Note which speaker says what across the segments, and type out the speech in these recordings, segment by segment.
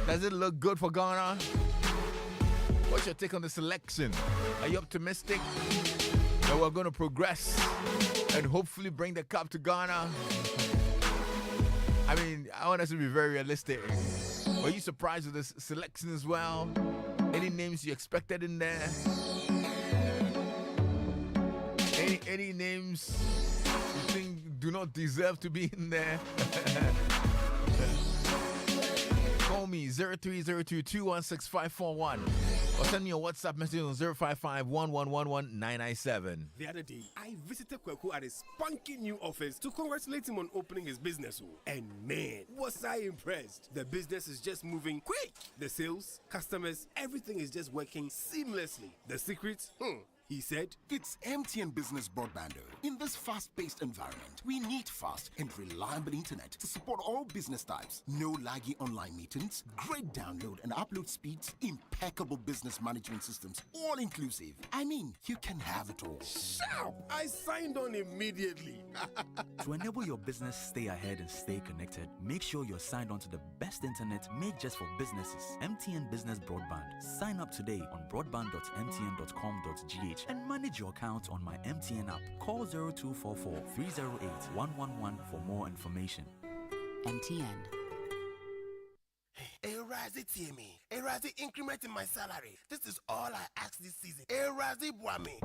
Speaker 1: Does it look good for Ghana? What's your take on the selection? Are you optimistic that we're going to progress and hopefully bring the cup to Ghana? I mean, I want us to be very realistic. Were you surprised with this selection as well? Any names you expected in there? Any names you think do not deserve to be in there? Call me 0302216541 or send me a WhatsApp message on 055-1111-997.
Speaker 2: The other day, I visited Kweku at his spunky new office to congratulate him on opening his business. And man, was I impressed. The business is just moving quick. The sales, customers, everything is just working seamlessly. The secret? He said,
Speaker 3: it's MTN Business Broadband. In this fast-paced environment, we need fast and reliable internet to support all business types. No laggy online meetings, great download and upload speeds, impeccable business management systems, all inclusive. I mean, you can have it all.
Speaker 2: Sharp! I signed on immediately.
Speaker 4: To enable your business stay ahead and stay connected, make sure you're signed on to the best internet made just for businesses. MTN Business Broadband. Sign up today on broadband.mtn.com.gh and manage your account on my MTN app. Call 0244-308-111 for more information.
Speaker 5: MTN.
Speaker 2: Hey, Razi, Timmy. Hey, Razi, increment in my salary. This is all I ask this season. Hey, Razi, Boami.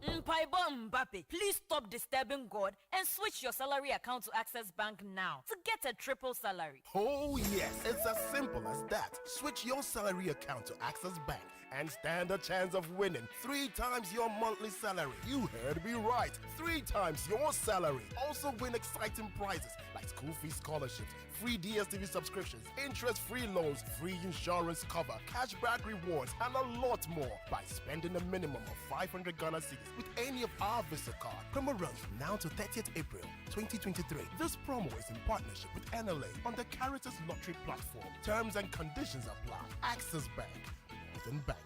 Speaker 6: Mbappe, please stop disturbing God and switch your salary account to Access Bank now to get a triple salary.
Speaker 2: Oh yes, it's as simple as that. Switch your salary account to Access Bank and stand a chance of winning 3 times your monthly salary. You heard me right, 3 times your salary. Also win exciting prizes like school fee scholarships, free DSTV subscriptions, interest-free loans, free insurance cover, cashback rewards, and a lot more by spending a minimum of 500 Ghana cedis with any of our Visa card. Promo runs from now to 30th April 2023. This promo is in partnership with NLA on the Caritas Lottery platform. Terms and conditions apply. Access Bank, more than banking.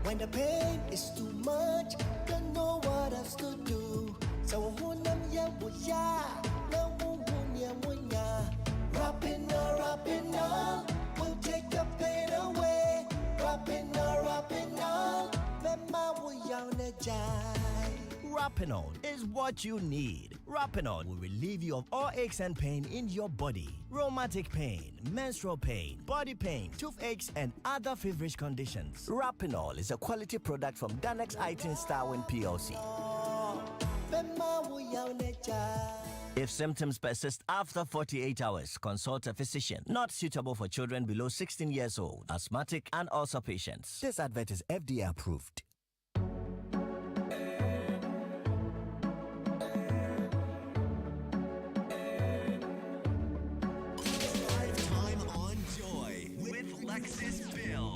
Speaker 7: When the pain is too much, don't know what else to do. So hunam ya wuya, no wunya wunya. Rapina, we'll take the pain away. Rapina, mema wuya nejai.
Speaker 8: Rapinol is what you need. Rapinol will relieve you of all aches and pain in your body. Rheumatic pain, menstrual pain, body pain, toothaches, and other feverish conditions. Rapinol is a quality product from Danex Itin Starwin PLC. If symptoms persist after 48 hours, consult a physician. Not suitable for children below 16 years old, asthmatic, and ulcer patients. This advert is FDA approved.
Speaker 9: Lexis Bill.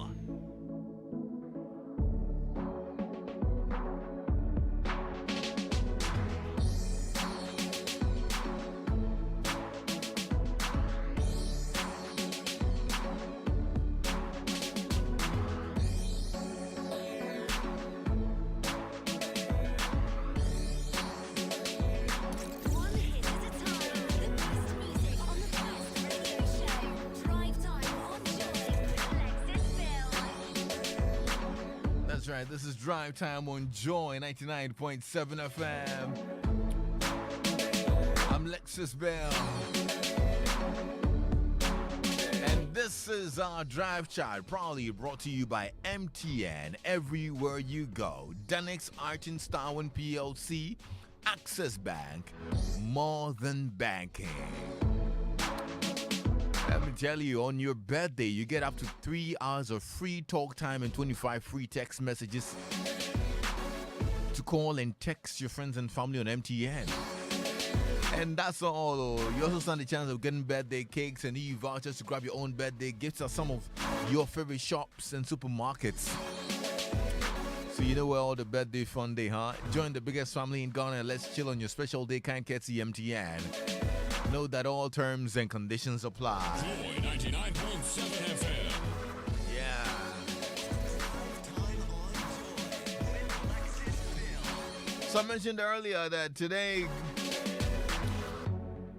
Speaker 1: Right, this is Drive Time on Joy 99.7 FM. I'm Lexis Bell. And this is our Drive Chat, proudly brought to you by MTN. Everywhere you go. Danex Artin Starwin PLC, Access Bank, more than banking. Let me tell you, on your birthday, you get up to 3 hours of free talk time and 25 free text messages to call and text your friends and family on MTN. And that's all. You also stand a chance of getting birthday cakes and e-vouchers to grab your own birthday gifts at some of your favorite shops and supermarkets. So you know where all the birthday fun day, huh? Join the biggest family in Ghana and let's chill on your special day, kind courtesy MTN. Know that all terms and conditions apply.
Speaker 10: Joy 99.7 FM.
Speaker 1: Yeah. So I mentioned earlier that today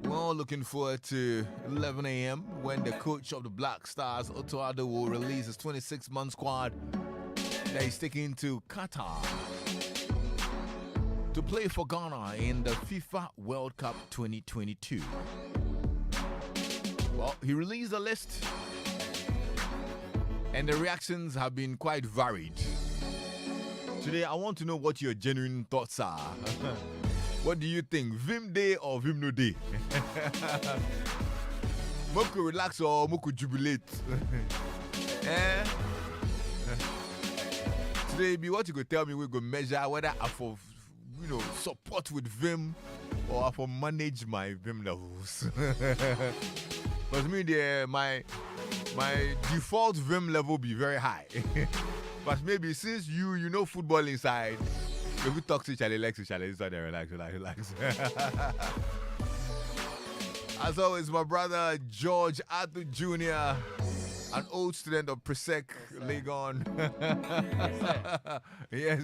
Speaker 1: We're all looking forward to 11 a.m. when the coach of the Black Stars, Otto Addo, will release his 26-man squad that he's taking to Qatar to play for Ghana in the FIFA World Cup 2022. Well, he released a list, and the reactions have been quite varied. Today, I want to know what your genuine thoughts are. What do you think? Vim Day or Vim No Day? Moku relax or Moku jubilate? Eh? Today, be what you could tell me, we go measure whether I for support with Vim or I for manage my Vim levels. But me, my default Vim level be very high. But maybe since you know football inside, if we talk to Lexis, inside there, relax. As always, my brother George Adu Jr., an old student of Presec Legon. Yes,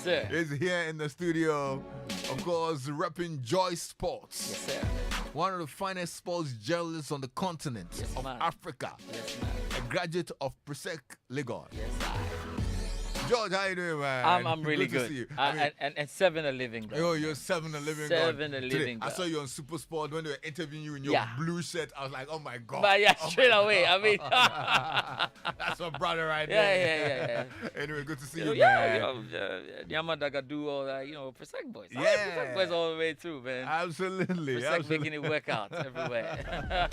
Speaker 5: sir.
Speaker 1: Is here in the studio. Of course, repping Joy Sports.
Speaker 5: Yes, sir.
Speaker 1: One of the finest sports journalists on the continent of Africa.
Speaker 5: Yes, man.
Speaker 1: A graduate of Presec Legon.
Speaker 5: Yes, sir.
Speaker 1: George, how you doing, man?
Speaker 5: I'm really
Speaker 1: good. To
Speaker 5: good.
Speaker 1: see you.
Speaker 5: And 7 a living, bro.
Speaker 1: Oh, you're 7 a living.
Speaker 5: 7 a living.
Speaker 1: Today, I saw you on Super Sport when they were interviewing you in your blue shirt. I was like, oh my God.
Speaker 5: But yeah, straight away. I mean,
Speaker 1: that's my brother right
Speaker 5: there.
Speaker 1: Yeah. Anyway, good to see you,
Speaker 5: man.
Speaker 1: Yamadaga
Speaker 5: do all that, Presec boys.
Speaker 1: Yeah.
Speaker 5: Presec boys all the way through, man.
Speaker 1: Absolutely.
Speaker 5: Presec making it work out everywhere.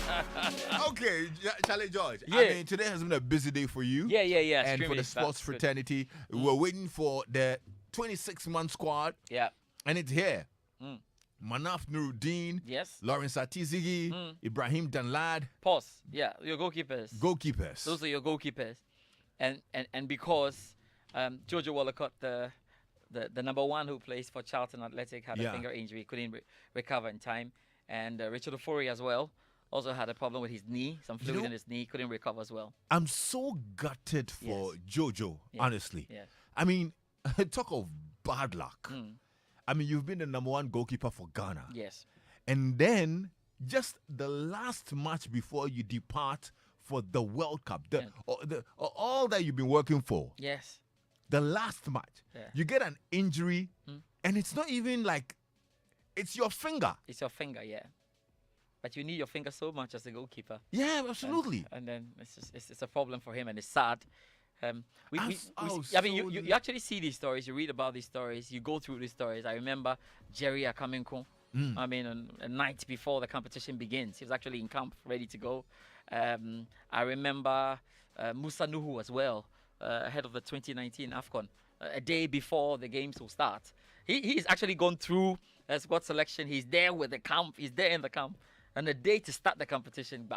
Speaker 1: Okay, Charlie George.
Speaker 5: Yeah.
Speaker 1: I mean, today has been a busy day for you.
Speaker 5: Yeah.
Speaker 1: And for the sports fraternity, we're waiting for the 26-man squad.
Speaker 5: Yeah.
Speaker 1: And it's here. Manaf Nuruddin.
Speaker 5: Yes.
Speaker 1: Lawrence Atizigi. Ibrahim Danlad.
Speaker 5: Pause. Yeah, your goalkeepers. Those are your goalkeepers. And because Jojo Wallacott, the number one who plays for Charlton Athletic, had a finger injury, couldn't recover in time. And Richard Ofori as well also had a problem with his knee, some fluid in his knee, couldn't recover as well.
Speaker 1: I'm so gutted for Jojo, honestly.
Speaker 5: Yes.
Speaker 1: I mean, talk of bad luck. I mean, you've been the number one goalkeeper for Ghana.
Speaker 5: Yes.
Speaker 1: And then, just the last match before you depart for the World Cup, all that you've been working for.
Speaker 5: Yes.
Speaker 1: The last match.
Speaker 5: Yeah.
Speaker 1: You get an injury, and it's not even like, it's your finger.
Speaker 5: It's your finger, yeah. But you need your finger so much as a goalkeeper.
Speaker 1: Yeah, absolutely.
Speaker 5: And then it's a problem for him, and it's sad. You actually see these stories, you read about these stories, you go through these stories. I remember Jerry Akamenko. I mean, on a night before the competition begins, he was actually in camp, ready to go. I remember Musa Nuhu as well, ahead of the 2019 AFCON, a day before the games will start. He's actually gone through squad selection. He's there with the camp. He's there in the camp. And the day to start the competition,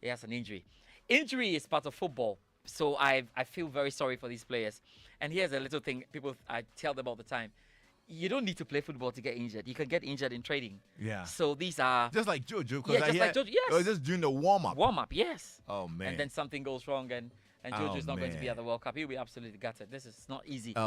Speaker 5: he has an injury. Injury is part of football. So I feel very sorry for these players. And here's a little thing I tell them all the time. You don't need to play football to get injured. You can get injured in training.
Speaker 1: Yeah.
Speaker 5: So these are...
Speaker 1: Just like Jojo.
Speaker 5: Yeah, just like Jojo, yes.
Speaker 1: It was just during the warm-up.
Speaker 5: Warm-up, yes.
Speaker 1: Oh, man.
Speaker 5: And then something goes wrong and Jojo's not going to be at the World Cup. He'll be absolutely gutted. This is not easy to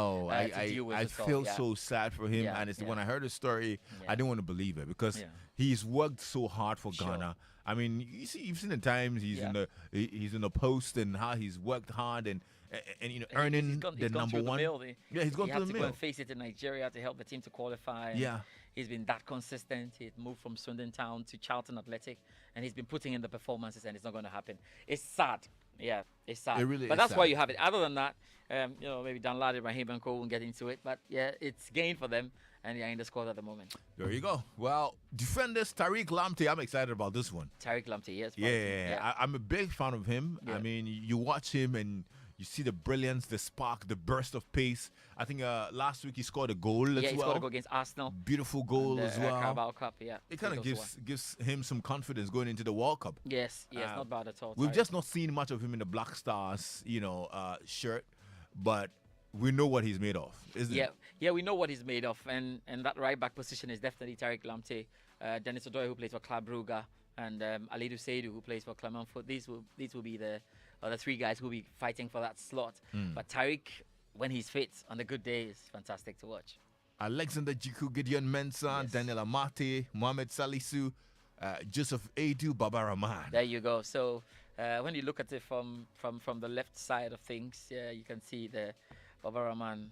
Speaker 5: deal with.
Speaker 1: I feel so sad for him. And when I heard the story, I didn't want to believe it because he's worked so hard for Ghana. I mean, you've seen the times he's in the post and how he's worked hard and earning the number one. He's gone through the mill. He had to go
Speaker 5: and face it in Nigeria to help the team to qualify. He's been that consistent. He moved from Swindon Town to Charlton Athletic, and he's been putting in the performances, and it's not going to happen. It's sad. Yeah, it's sad.
Speaker 1: It really
Speaker 5: but
Speaker 1: is
Speaker 5: that's
Speaker 1: sad.
Speaker 5: why you have it. Other than that, maybe Danlad, Ibrahim and Co won't get into it. But yeah, it's gain for them, and they're in the squad at the moment.
Speaker 1: There you go. Well, defenders, Tariq Lamptey, I'm excited about this one.
Speaker 5: Tariq Lamptey, yes.
Speaker 1: Yeah. I'm a big fan of him. Yeah. I mean, you watch him and you see the brilliance, the spark, the burst of pace. I think last week he scored a goal as well.
Speaker 5: Yeah, he scored a goal against Arsenal.
Speaker 1: Beautiful goal as well.
Speaker 5: Carabao Cup, yeah.
Speaker 1: It kind of gives him some confidence going into the World Cup.
Speaker 5: Yes, not bad at all.
Speaker 1: We've just not seen much of him in the Black Stars, shirt, but we know what he's made of, isn't it?
Speaker 5: Yeah, we know what he's made of, and that right back position is definitely Tariq Lamptey, Dennis Odoye, who plays for Club Brugge, and Alidu Seidu, who plays for Clermont Foot. These will be the three guys who will be fighting for that slot. But Tariq, when he's fit on a good day, is fantastic to watch.
Speaker 1: Alexander Jiku, Gideon Mensah, Daniel Amate, Mohamed Salisu, Joseph Edu Babaraman.
Speaker 5: There you go. So when you look at it from the left side of things, yeah, you can see the Babaraman.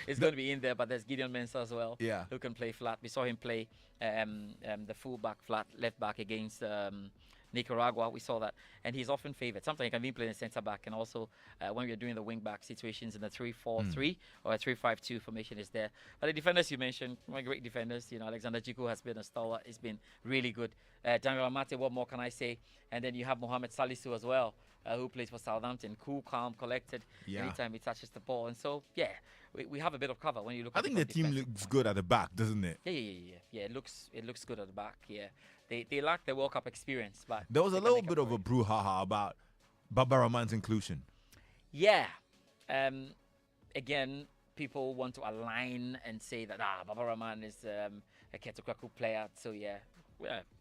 Speaker 5: It's going to be in there, but there's Gideon Mensah as well, who can play flat. We saw him play the full-back flat, left-back against Nicaragua. We saw that, and he's often favored. Sometimes he can be playing centre-back, and also when we're doing the wing-back situations in the 3-4-3 or a 3-5-2 formation is there. But the defenders you mentioned, my great defenders, Alexander Jiku has been a stalwart. He's been really good. Daniel Amate, what more can I say? And then you have Mohamed Salisu as well, who plays for Southampton. Cool, calm, collected anytime he touches the ball. And so, we have a bit of cover when you look at
Speaker 1: I think the team looks good at the back, doesn't it?
Speaker 5: Yeah, it looks good at the back, yeah. They lack the World Cup experience, but
Speaker 1: there was a little bit of a brouhaha about Babaraman's inclusion.
Speaker 5: Yeah. Again, people want to align and say that Babaraman is a Ketukaku player. So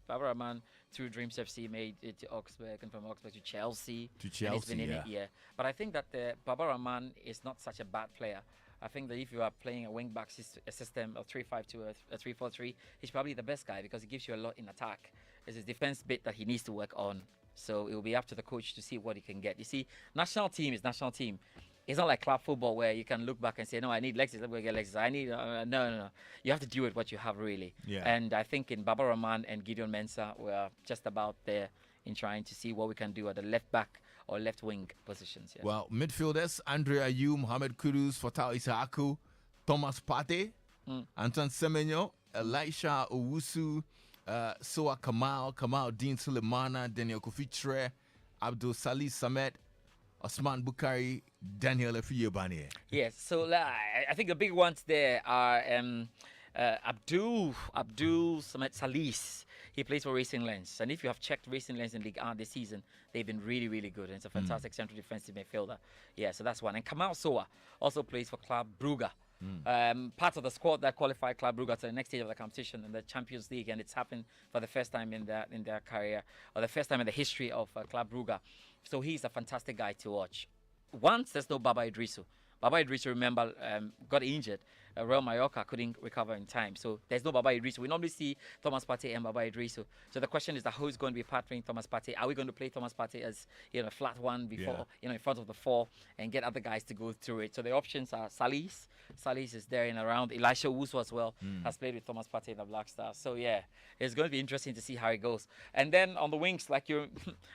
Speaker 5: Babaraman through Dreams FC made it to Augsburg, and from Augsburg to Chelsea. And he's been in it, But I think that Babaraman is not such a bad player. I think that if you are playing a wing-back system of 3-5-2 or a 3-4-3, he's probably the best guy because he gives you a lot in attack. It's his defense bit that he needs to work on. So it will be up to the coach to see what he can get. You see, national team is national team. It's not like club football where you can look back and say, no, I need Lexis, let me get Lexis. I need, no. You have to do with what you have, really.
Speaker 1: Yeah.
Speaker 5: And I think in Babaraman and Gideon Mensah, we're just about there in trying to see what we can do at the left back or left wing positions. Yeah.
Speaker 1: Well, midfielders, Andre Ayew, Mohamed Kudus, Fatal Isaaku, Thomas Partey, Antoine Semenyo, Elisha Owusu, Soa Kamal Dean Sulemana, Daniel Kofitre, Abdul Salih Samet, Osman Bukari, Daniel Efiyebane.
Speaker 5: Yes, so I think the big ones there are Abdul Samet Salis. He plays for Racing Lens. And if you have checked Racing Lens in League 1 this season, they've been really, really good. And it's a fantastic central defensive midfielder. Yeah, so that's one. And Kamal Soa also plays for Club Brugge. Part of the squad that qualified Club Brugge to the next stage of the competition in the Champions League. And it's happened for the first time in their career, or the first time in the history of Club Brugge. So he's a fantastic guy to watch. Once there's no Baba Idrisu. Baba Idrisu, remember, got injured. Real Mallorca couldn't recover in time. So there's no Baba Idrisu. We normally see Thomas Partey and Baba Idrisu. So the question is that who's going to be partnering Thomas Partey? Are we going to play Thomas Partey as a flat one before, in front of the four and get other guys to go through it? So the options are Salis. Salis is there and around. Elisha Owusu as well has played with Thomas Partey in the Black Stars. So it's going to be interesting to see how it goes. And then on the wings, like Fatal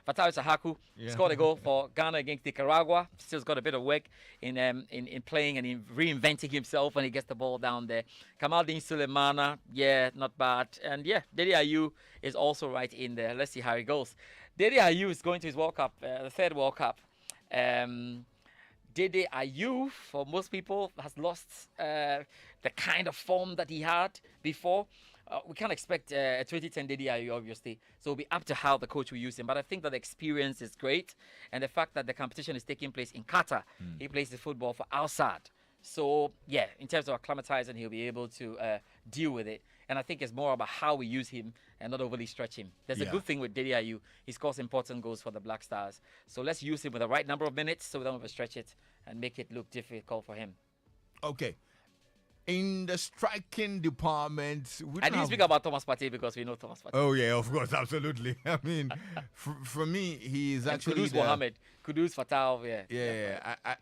Speaker 5: Sahaku scored a goal for Ghana against Nicaragua. Still's got a bit of work in playing and in reinventing himself when he gets the ball down there. Kamaldeen Sulemana, not bad. And Dede Ayew is also right in there. Let's see how it goes. Dede Ayew is going to his World Cup, the third World Cup. Dede Ayew, for most people, has lost the kind of form that he had before. We can't expect a 2010 Dede Ayew, obviously. So it'll be up to how the coach will use him. But I think that the experience is great. And the fact that the competition is taking place in Qatar, he plays the football for Al Sadd. So, in terms of acclimatizing, he'll be able to deal with it. And I think it's more about how we use him and not overly stretch him. There's a good thing with Dede Ayew. He scores important goals for the Black Stars. So let's use him with the right number of minutes so we don't overstretch it and make it look difficult for him.
Speaker 1: Okay. In the striking department,
Speaker 5: I didn't speak about Thomas Partey because we know Thomas Partey.
Speaker 1: Oh yeah, of course, absolutely. I mean, for me, he's actually
Speaker 5: Kudus Mohamed, Kudus Fatal.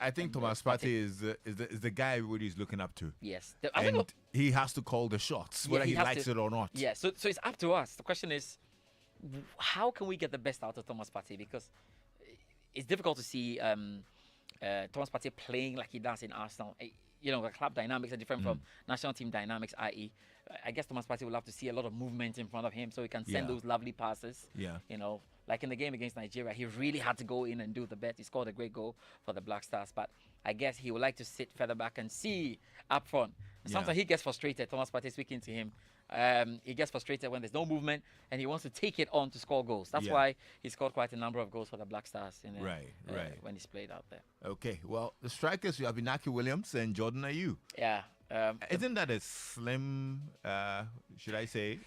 Speaker 1: I think Thomas Partey is the guy everybody's looking up to.
Speaker 5: Yes,
Speaker 1: and he has to call the shots, whether he likes it or not.
Speaker 5: Yeah, so it's up to us. The question is, how can we get the best out of Thomas Partey? Because it's difficult to see Thomas Partey playing like he does in Arsenal. The club dynamics are different from national team dynamics, i.e., I guess Thomas Partey will have to see a lot of movement in front of him so he can send those lovely passes.
Speaker 1: Yeah.
Speaker 5: Like in the game against Nigeria, he really had to go in and do the bet. He scored a great goal for the Black Stars, but I guess he would like to sit further back and see up front. Sometimes he gets frustrated. Thomas Partey speaking to him. He gets frustrated when there's no movement and he wants to take it on to score goals. That's why he scored quite a number of goals for the Black Stars when he's played out there.
Speaker 1: Okay, well, the strikers, you have Inaki Williams and Jordan Ayew.
Speaker 5: Yeah.
Speaker 1: Isn't that a slim, should I say,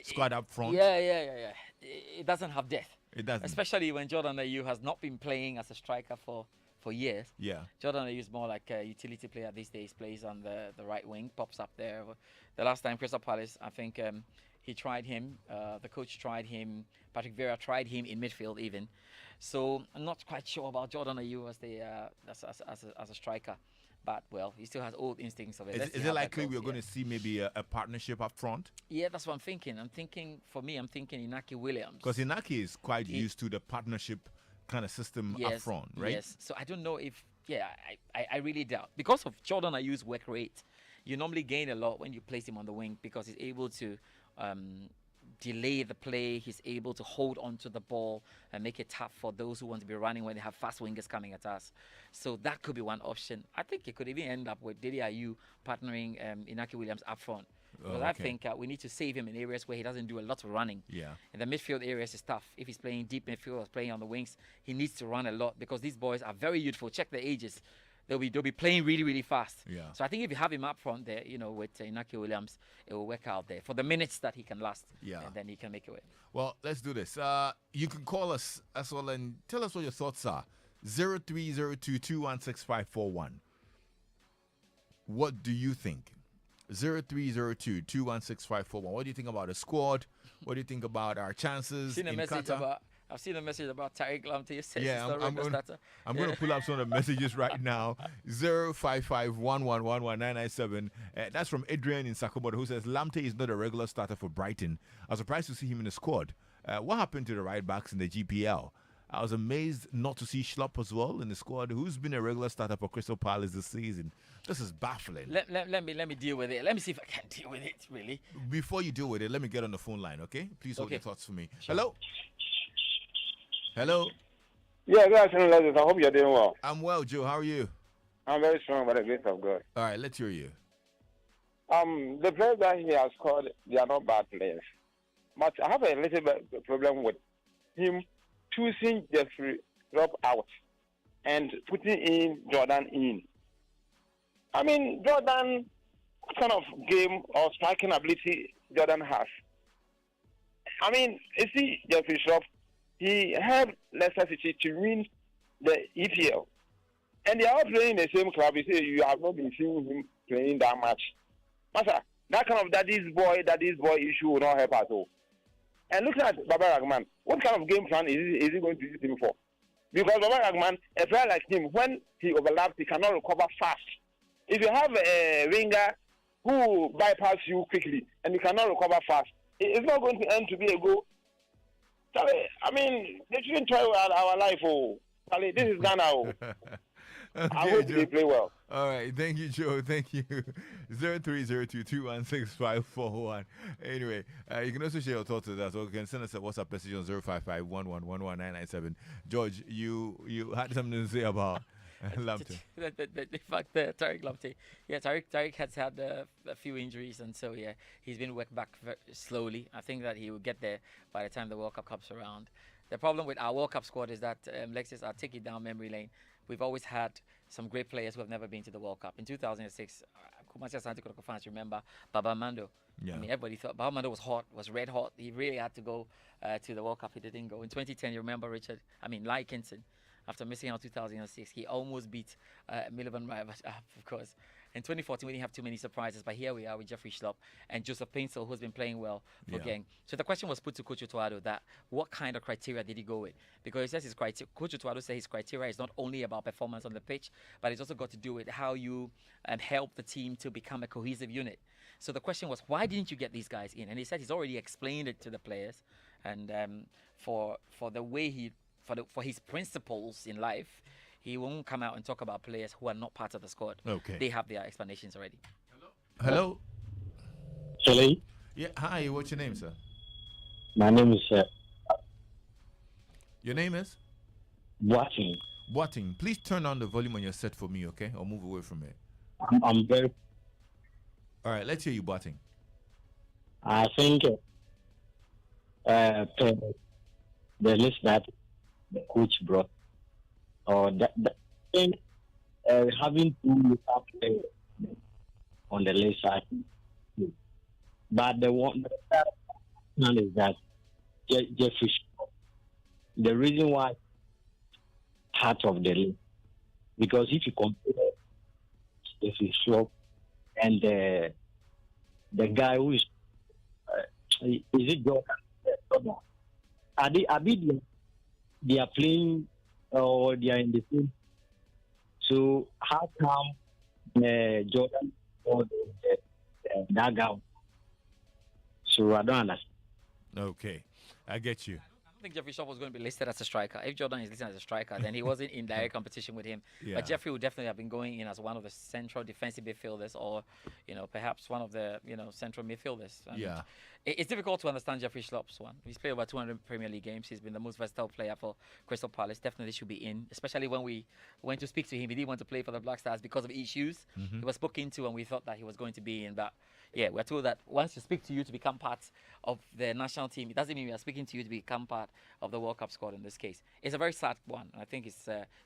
Speaker 5: squad
Speaker 1: up front?
Speaker 5: Yeah. It doesn't have depth.
Speaker 1: It doesn't.
Speaker 5: Especially when Jordan Ayew has not been playing as a striker for for years.
Speaker 1: Yeah.
Speaker 5: Jordan is more like a utility player these days. Plays on the right wing, pops up there. The last time Crystal Palace, I think he tried him. The coach tried him. Patrick Vieira tried him in midfield even. So I'm not quite sure about Jordan Ayew as a striker. But, well, he still has old instincts of it.
Speaker 1: Is it likely we're going to see maybe a partnership up front?
Speaker 5: Yeah, that's what I'm thinking. I'm thinking Inaki Williams.
Speaker 1: Because Inaki is quite used to the partnership kind of system up front, right?
Speaker 5: Yes. So I don't know if, I really doubt. Because of Jordan Ayew's work rate, you normally gain a lot when you place him on the wing because he's able to delay the play. He's able to hold on to the ball and make it tough for those who want to be running when they have fast wingers coming at us. So that could be one option. I think it could even end up with Dede Ayew partnering Inaki Williams up front. Because I think we need to save him in areas where he doesn't do a lot of running.
Speaker 1: Yeah.
Speaker 5: In the midfield areas is tough. If he's playing deep midfield or playing on the wings, he needs to run a lot because these boys are very youthful. Check the ages. They'll be playing really, really fast.
Speaker 1: Yeah.
Speaker 5: So I think if you have him up front there, with Inaki Williams, it will work out there for the minutes that he can last.
Speaker 1: Yeah.
Speaker 5: And then he can make it work.
Speaker 1: Well, let's do this. You can call us as well and tell us what your thoughts are. 0302-216-541. What do you think? 0302-216-541. What do you think about the squad? What do you think about our chances in Qatar?
Speaker 5: I've seen a message about Tariq Lamptey.
Speaker 1: Yeah, I'm going to pull up some of the messages right now. 05511119997. That's from Adrian in Sakobodo, who says Lamptey is not a regular starter for Brighton. I was surprised to see him in the squad. What happened to the right backs in the GPL? I was amazed not to see Schlupp as well in the squad, who's been a regular starter for Crystal Palace this season. This is baffling.
Speaker 5: Let me deal with it. Let me see if I can deal with it, really.
Speaker 1: Before you deal with it, let me get on the phone line, okay? Please hold your thoughts for me.
Speaker 5: Sure.
Speaker 1: Hello? Hello?
Speaker 11: Yeah, good afternoon, Lexis. I hope you're doing well.
Speaker 1: I'm well, Joe. How are you?
Speaker 11: I'm very strong by the grace of God.
Speaker 1: All right, let's hear you.
Speaker 11: The players that he has called, they are not bad players. But I have a little bit problem with him choosing Jeffrey Rob out and putting in Jordan in. I mean, Jordan, what kind of game or striking ability Jordan has? I mean, you see Jeffrey Schroff, he helped Leicester City to win the EPL. And they are all playing in the same club. You say you have not been seeing him playing that much. Master, that kind of daddy's boy issue will not help at all. And look at Baba Ragman. What kind of game plan is he going to use him for? Because Baba Ragman, a player like him, when he overlaps, he cannot recover fast. If you have a winger who bypass you quickly and you cannot recover fast, it's not going to end to be a goal. Charlie, I mean, they shouldn't try our life. Oh, Charlie, this is Ghana. Oh.
Speaker 1: Okay,
Speaker 11: I hope
Speaker 1: Joe.
Speaker 11: they play well.
Speaker 1: All right, thank you, Joe. Thank you. 0302-216-541. Anyway, you can also share your thoughts with us, or you can send us a WhatsApp message on 05511119997. George, you had something to say about Lamptey.
Speaker 5: In fact, Tariq Lamptey. Yeah, Tariq has had a few injuries, and so he's been worked back very slowly. I think that he will get there by the time the World Cup comes around. The problem with our World Cup squad is that Lexis, I'll take it down memory lane. We've always had some great players who have never been to the World Cup. In 2006, Kumasi Asante Kotoko fans remember Baba Mando.
Speaker 1: Yeah.
Speaker 5: I mean, everybody thought Baba Mando was red hot. He really had to go to the World Cup. He didn't go. In 2010, you remember Lai Kinson. After missing out 2006, he almost beat Milivan Raivach, of course. In 2014, we didn't have too many surprises, but here we are with Jeffrey Schlupp and Joseph Paintsel, who's been playing well for Genk. So the question was put to Coach Utuado that what kind of criteria did he go with? Because he says his criteria, Coach Utuado says his criteria is not only about performance on the pitch, but it's also got to do with how you help the team to become a cohesive unit. So the question was, why didn't you get these guys in? And he said he's already explained it to the players, and for the way for his principles in life, he won't come out and talk about players who are not part of the squad.
Speaker 1: Okay.
Speaker 5: They have their explanations already.
Speaker 1: Hello?
Speaker 12: Hello?
Speaker 1: Yeah, hi, what's your name, sir?
Speaker 12: My name is...
Speaker 1: Your name is?
Speaker 12: Boating.
Speaker 1: Boating. Please turn on the volume on your set for me, okay? Or move away from it.
Speaker 12: I'm very...
Speaker 1: All right, let's hear you, Boating.
Speaker 12: I think the list that the coach brought, or that thing, having two players on the list side. But the one is that Jeffrey, the reason why part of the list Because if you compare the shop and the guy who is it Jordan? They are playing or they are in the same. So how come Jordan or that guy? So I don't understand.
Speaker 1: Okay, I get you.
Speaker 5: I think Jeffrey Shaw was going to be listed as a striker. If Jordan is listed as a striker, then he wasn't in direct competition with him.
Speaker 1: Yeah.
Speaker 5: But Jeffrey would definitely have been going in as one of the central defensive midfielders, or perhaps one of the central midfielders. And
Speaker 1: Yeah.
Speaker 5: it's difficult to understand Jeffrey Schlopp's one. He's played over 200 Premier League games. He's been the most versatile player for Crystal Palace. Definitely should be in, especially when we went to speak to him. He didn't want to play for the Black Stars because of issues. He was spoken to, and we thought that he was going to be in. But yeah, we're told that once you speak to you to become part of the national team, it doesn't mean we are speaking to you to become part of the World Cup squad in this case. It's a very sad one. I think he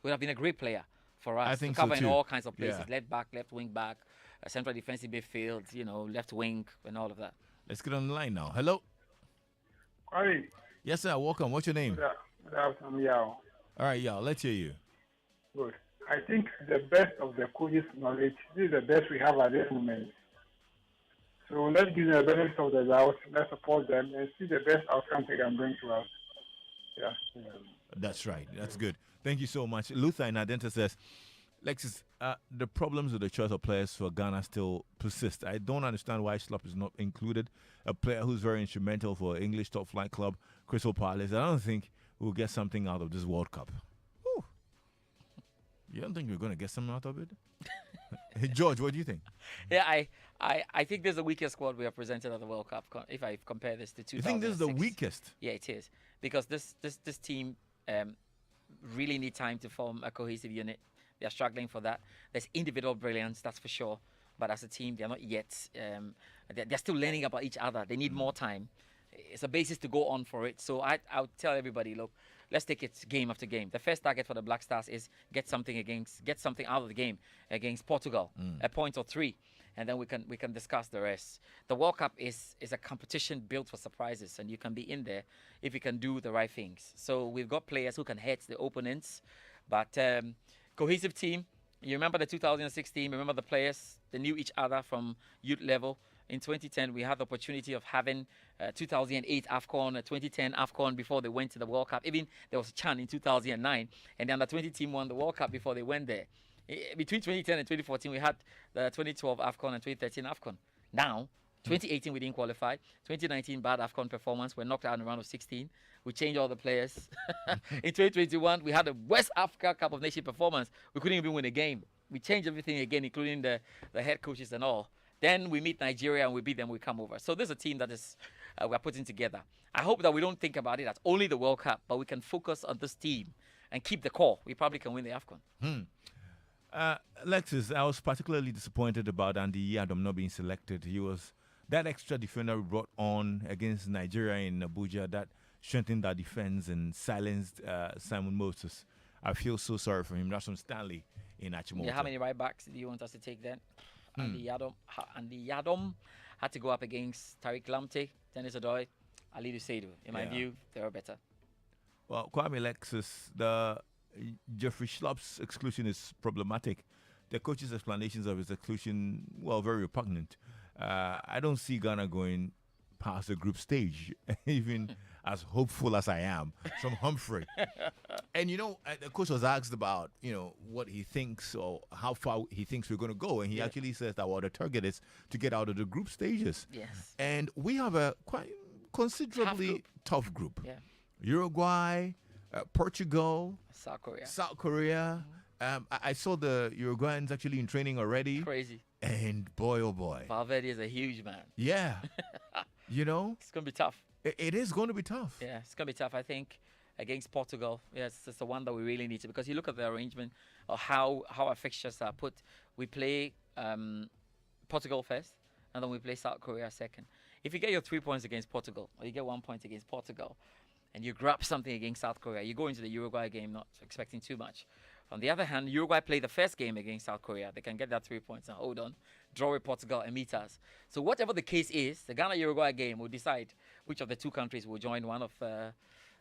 Speaker 5: would have been a great player for us to cover in all kinds of places.
Speaker 1: Yeah.
Speaker 5: Left back, left wing back, central defensive midfield, left wing and all of that.
Speaker 1: Let's get on the line now. Hello.
Speaker 13: Hi.
Speaker 1: Yes, sir. Welcome. What's your name?
Speaker 13: Good afternoon, Yao.
Speaker 1: All right, Yao. Let's hear you.
Speaker 13: Good. I think the best of the coaches' knowledge, this is the best we have at this moment. So let's give them the benefit of the doubt, let's support them, and see the best outcome they can bring to us. Yeah.
Speaker 1: That's right. That's good. Thank you so much. Luther in Adenta says, Lexis, the problems with the choice of players for Ghana still persist. I don't understand why Slop is not included. A player who's very instrumental for English top flight club, Crystal Palace. I don't think we'll get something out of this World Cup. Whew. You don't think we're going to get something out of it? Hey, George, what do you think?
Speaker 5: Yeah, I think this is the weakest squad we have presented at the World Cup. If I compare this to 2006.
Speaker 1: You think this is the weakest?
Speaker 5: Yeah, it is, because this team really need time to form a cohesive unit. They are struggling for that. There's individual brilliance, that's for sure, but as a team, they are not yet. They're still learning about each other. They need more time. It's a basis to go on for it. So I'll tell everybody, look, let's take it game after game. The first target for the Black Stars is get something out of the game against Portugal, a point or 3, and then we can discuss the rest. The World Cup is a competition built for surprises, and you can be in there if you can do the right things. So we've got players who can hit the opponents, but cohesive team. You remember the 2016, remember the players, they knew each other from youth level. In 2010, we had the opportunity of having 2008 AFCON, 2010 AFCON before they went to the World Cup. Even there was a chant in 2009, and the under-20 team won the World Cup before they went there. Between 2010 and 2014, we had the 2012 AFCON and 2013 AFCON. Now, 2018, we didn't qualify. 2019, bad AFCON performance. We're knocked out in the round of 16. We changed all the players. In 2021, we had a West Africa Cup of Nations performance. We couldn't even win a game. We changed everything again, including the head coaches and all. Then we meet Nigeria and we beat them, we come over. So this is a team that is we're putting together. I hope that we don't think about it as only the World Cup, but we can focus on this team and keep the core. We probably can win the AFCON.
Speaker 1: Lexis, I was particularly disappointed about Andy Yadom not being selected. He was that extra defender we brought on against Nigeria in Abuja that strengthened our defense and silenced Simon Moses. I feel so sorry for him. That's from Stanley in Achimota.
Speaker 5: Yeah, how many right backs do you want us to take then? Andy Yadom had to go up against Tariq Lamptey, Dennis Odoi, Ali Seidu. In my view, they are better.
Speaker 1: Well, Kwame Lexis, the Jeffrey Schlupp's exclusion is problematic. The coach's explanations of his exclusion, well, very repugnant. I don't see Ghana going past the group stage, even as hopeful as I am from Humphrey. And, the coach was asked about, what he thinks or how far he thinks we're going to go. And he actually says that, the target is to get out of the group stages.
Speaker 5: Yes.
Speaker 1: And we have a quite considerably tough group.
Speaker 5: Yeah.
Speaker 1: Uruguay, Portugal,
Speaker 5: South Korea.
Speaker 1: I saw the Uruguayans actually in training already.
Speaker 5: Crazy.
Speaker 1: And boy, oh boy.
Speaker 5: Valverde is a huge man.
Speaker 1: Yeah.
Speaker 5: It's going to be tough.
Speaker 1: It is going to be tough.
Speaker 5: Yeah, it's going to be tough. I think against Portugal, yes, it's the one that we really need to, because you look at the arrangement of how our fixtures are put. We play Portugal first, and then we play South Korea second. If you get your 3 points against Portugal, or you get 1 point against Portugal, and you grab something against South Korea, you go into the Uruguay game not expecting too much. On the other hand, Uruguay play the first game against South Korea. They can get that 3 points and hold on, draw with Portugal and meet us. So whatever the case is, the Ghana-Uruguay game will decide which of the two countries will join one of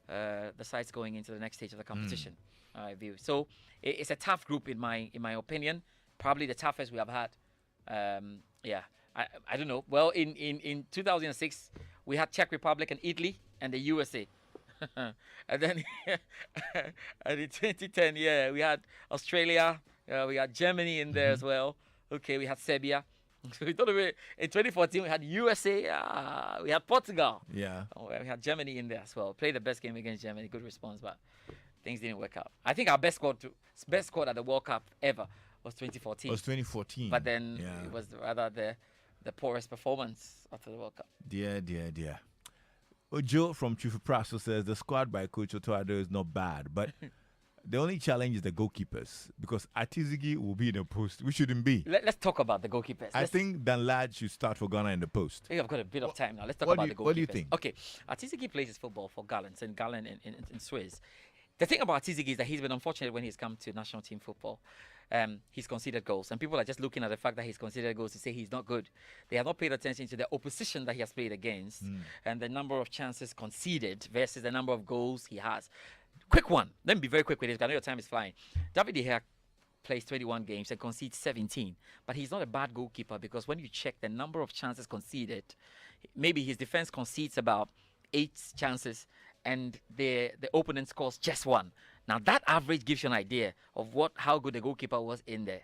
Speaker 5: the sides going into the next stage of the competition. I view so it's a tough group in my opinion, probably the toughest we have had. I don't know. Well, in 2006 we had Czech Republic and Italy and the USA. And then and in 2010, we had Australia, we had Germany in there as well. Okay, we had Serbia. So we thought of it. In 2014, we had USA, we had Portugal.
Speaker 1: Yeah.
Speaker 5: We had Germany in there as well. Played the best game against Germany. Good response, but things didn't work out. I think our best squad at the World Cup ever was 2014.
Speaker 1: It was 2014.
Speaker 5: But then it was rather the poorest performance after the World Cup.
Speaker 1: Dear. Joe from Chief Praso says the squad by Coach Otoado is not bad, but the only challenge is the goalkeepers, because Atizigi will be in the post. We shouldn't be.
Speaker 5: Let's talk about the goalkeepers.
Speaker 1: I think Danlad should start for Ghana in the post.
Speaker 5: I think I've got a bit of time now. Let's talk about the goalkeepers.
Speaker 1: What do you think?
Speaker 5: Okay, Atizigi plays his football for Gallants in Suez. The thing about Atizigi is that he's been unfortunate when he's come to national team football. He's conceded goals, and people are just looking at the fact that he's conceded goals to say he's not good. They have not paid attention to the opposition that he has played against and the number of chances conceded versus the number of goals he has. Quick one. Let me be very quick with this. I know your time is flying. David De Gea plays 21 games and concedes 17. But he's not a bad goalkeeper, because when you check the number of chances conceded, maybe his defense concedes about 8 chances and the opponent scores just 1. Now that average gives you an idea of how good the goalkeeper was in there.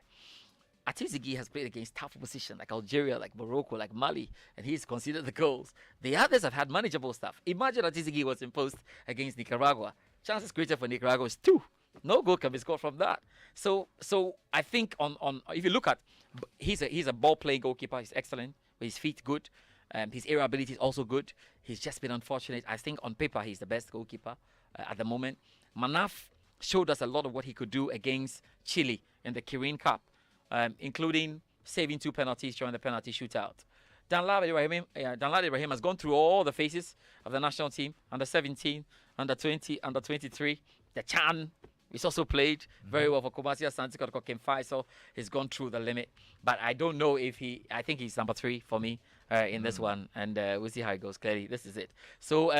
Speaker 5: Atizigi has played against tough opposition like Algeria, like Morocco, like Mali, and he's conceded the goals. The others have had manageable stuff. Imagine Atizigi was in post against Nicaragua. Chances created for Nicaragua is 2. No goal can be scored from that. So I think on if you look at, he's a ball playing goalkeeper. He's excellent with his feet, good. His aerial ability is also good. He's just been unfortunate. I think on paper he's the best goalkeeper at the moment. Manaf showed us a lot of what he could do against Chile in the Kirin Cup, including saving 2 penalties during the penalty shootout. Danlad Ibrahim has gone through all the phases of the national team, under 17, under 20, under 23. The Chan he's also played very well for Kumasi Asante Kotoko Kemfai, so he's gone through the limit. But I don't know if I think he's number 3 for me in this one, and we'll see how it goes. Clearly, this is it. So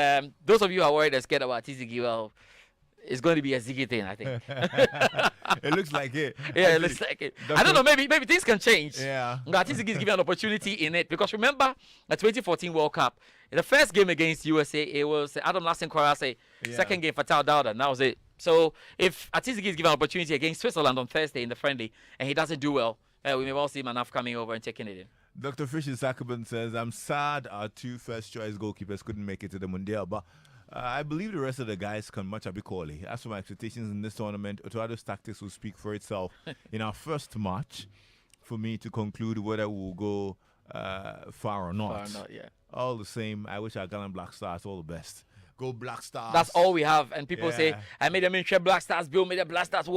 Speaker 5: those of you who are worried and scared about Tizigi, well, it's going to be a Ziggy thing, I think.
Speaker 1: It looks like it.
Speaker 5: Yeah, it looks like it. I don't know, maybe things can change.
Speaker 1: Yeah.
Speaker 5: Tizigi is given an opportunity in it, because remember the 2014 World Cup, in the first game against USA, it was Adam Lassen Kwarase. Second game, Fatal Dawda, and that was it. So if Atizigi is given an opportunity against Switzerland on Thursday in the friendly, and he doesn't do well, we may well see Manaf coming over and taking it in.
Speaker 1: Dr. Fisher Zuckerman says, I'm sad our 2 first-choice goalkeepers couldn't make it to the Mundial, but I believe the rest of the guys can match Abikoli. As for my expectations in this tournament, Otoado's tactics will speak for itself in our first match for me to conclude whether we'll go far or not. All the same, I wish our gallant Black Stars all the best. Go Black Stars.
Speaker 5: That's all we have. And people say, I made them in Black Stars, Bill made a Black Stars.